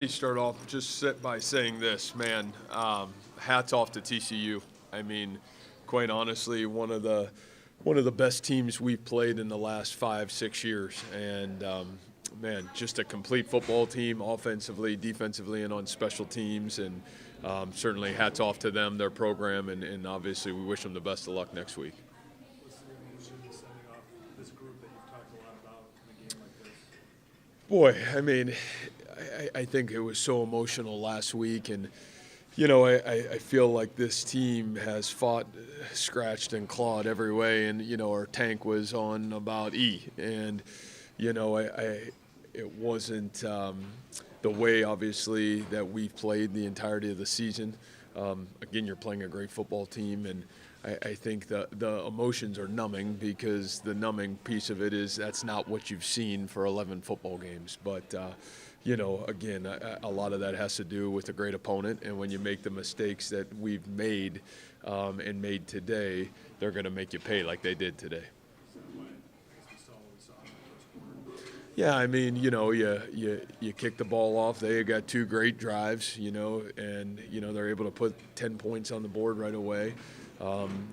Me start off by saying this, man. Hats off to TCU. I mean, quite honestly, one of the best teams we've played in the last 5, 6 years, and man, just a complete football team, offensively, defensively, and on special teams. And certainly, hats off to them, their program, and obviously, we wish them the best of luck next week. What's the emotion setting off this group that you've talked a lot about in a game like this? Boy, I mean, I think it was so emotional last week, and I feel like this team has fought, scratched, and clawed every way, and our tank was on about E, and it wasn't the way obviously that we've played the entirety of the season. Again, you're playing a great football team, and I think the emotions are numbing because the numbing piece of it is that's not what you've seen for 11 football games. But, again, a lot of that has to do with a great opponent. And when you make the mistakes that we've made and made today, they're going to make you pay like they did today. Yeah, I mean, you kick the ball off. They got two great drives, and they're able to put 10 points on the board right away.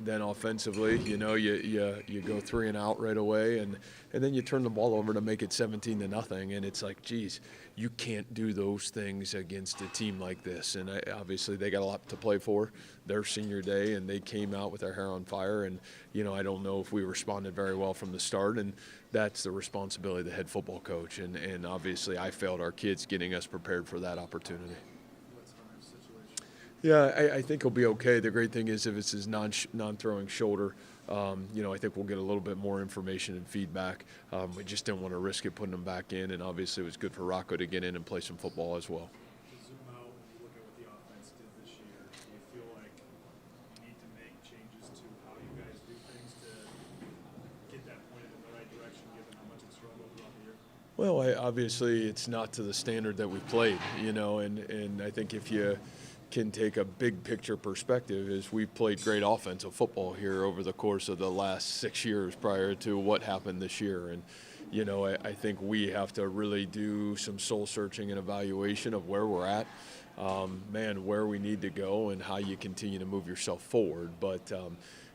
Then offensively, you go 3 and out right away, and then you turn the ball over to make it 17-0, and it's like, geez, you can't do those things against a team like this. And obviously, they got a lot to play for. Their senior day, and they came out with their hair on fire. And I don't know if we responded very well from the start, and that's the responsibility of the head football coach. And obviously, I failed our kids getting us prepared for that opportunity. Yeah, I think he'll be okay. The great thing is if it's his non-throwing shoulder, I think we'll get a little bit more information and feedback. We just didn't want to risk it putting him back in, and obviously it was good for Rocco to get in and play some football as well. Zoom out when you look at what the offense did this year. Do you feel like you need to make changes to how you guys do things to get that pointed in the right direction, given how much it's struggled throughout the year? Well, obviously it's not to the standard that we played, and I think if you can take a big picture perspective is we've played great offensive football here over the course of the last 6 years prior to what happened this year. And, I think we have to really do some soul searching and evaluation of where we're at, where we need to go and how you continue to move yourself forward. But,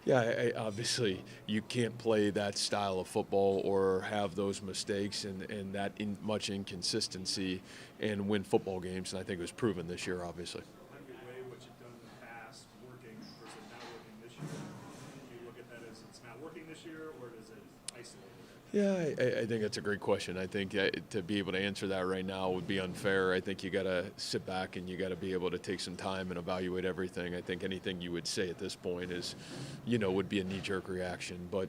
obviously you can't play that style of football or have those mistakes and that much inconsistency and win football games. And I think it was proven this year, obviously. What you've done in the past working versus not working this year? Do you look at that as it's not working this year, or does it isolate it? Yeah, I think that's a great question. I think to be able to answer that right now would be unfair. I think you got to sit back and you got to be able to take some time and evaluate everything. I think anything you would say at this point is, would be a knee-jerk reaction. But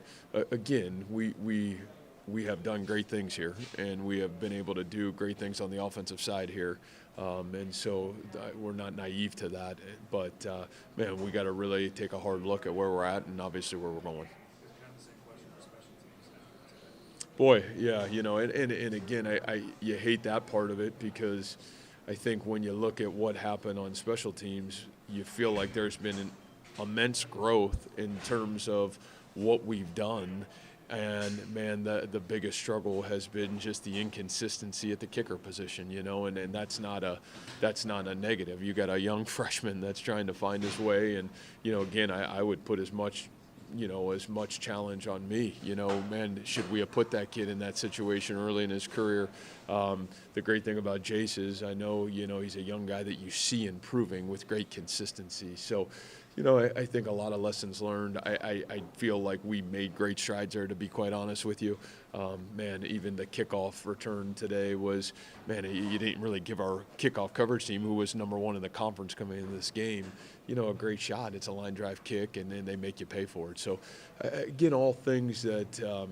again, we have done great things here, and we have been able to do great things on the offensive side here. And so we're not naive to that. But, we got to really take a hard look at where we're at and obviously where we're going. Boy, yeah, and again, you hate that part of it because I think when you look at what happened on special teams, you feel like there's been an immense growth in terms of what we've done. And, man, the biggest struggle has been just the inconsistency at the kicker position, and that's not a negative. You got a young freshman that's trying to find his way, and, again, I would put as much challenge on me. Man, should we have put that kid in that situation early in his career? The great thing about Jace is I know, he's a young guy that you see improving with great consistency. So, I think a lot of lessons learned. I feel like we made great strides there, to be quite honest with you. Even the kickoff return today was, you didn't really give our kickoff coverage team, who was number 1 in the conference coming into this game, a great shot. It's a line drive kick, and then they make you pay for it. So, again, all things that,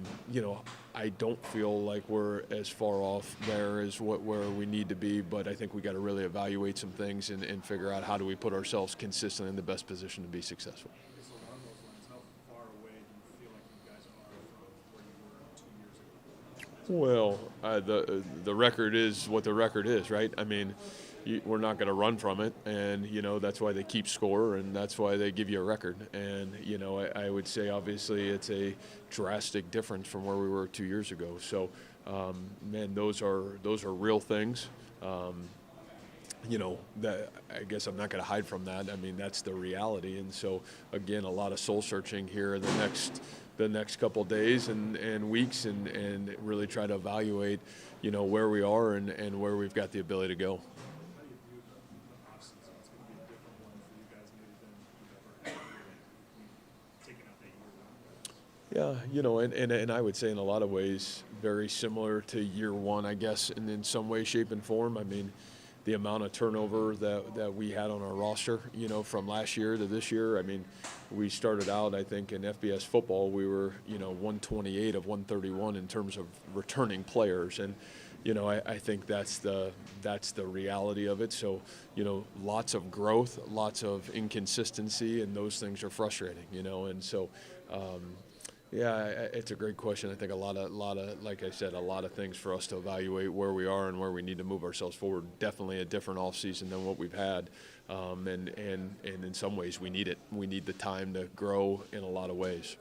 I don't feel like we're as far off there as where we need to be, but I think we got to really evaluate some things and figure out how do we put ourselves consistently in the best position to be successful. So along those lines, how far away do you feel like you guys are from where you were 2 years ago? Well, the record is what the record is, right? I mean, we're not going to run from it, and that's why they keep score, and that's why they give you a record. And I would say obviously it's a drastic difference from where we were 2 years ago. So, those are real things. that I guess I'm not going to hide from that. I mean, that's the reality. And so, again, a lot of soul searching here the next couple days and weeks, and really try to evaluate, where we are and where we've got the ability to go. How do you view the offseason? It's going to be a different one for you guys maybe than you've ever had taking out that year one. Yeah, and I would say in a lot of ways very similar to year one, I guess, and in some way, shape, and form. I mean, the amount of turnover that we had on our roster, from last year to this year. I mean, we started out, I think, in FBS football, we were, 128 of 131 in terms of returning players. And, I think that's the reality of it. So, lots of growth, lots of inconsistency, and those things are frustrating, And so, yeah, it's a great question. I think a lot of, like I said, a lot of things for us to evaluate where we are and where we need to move ourselves forward. Definitely a different offseason than what we've had, and in some ways we need it. We need the time to grow in a lot of ways.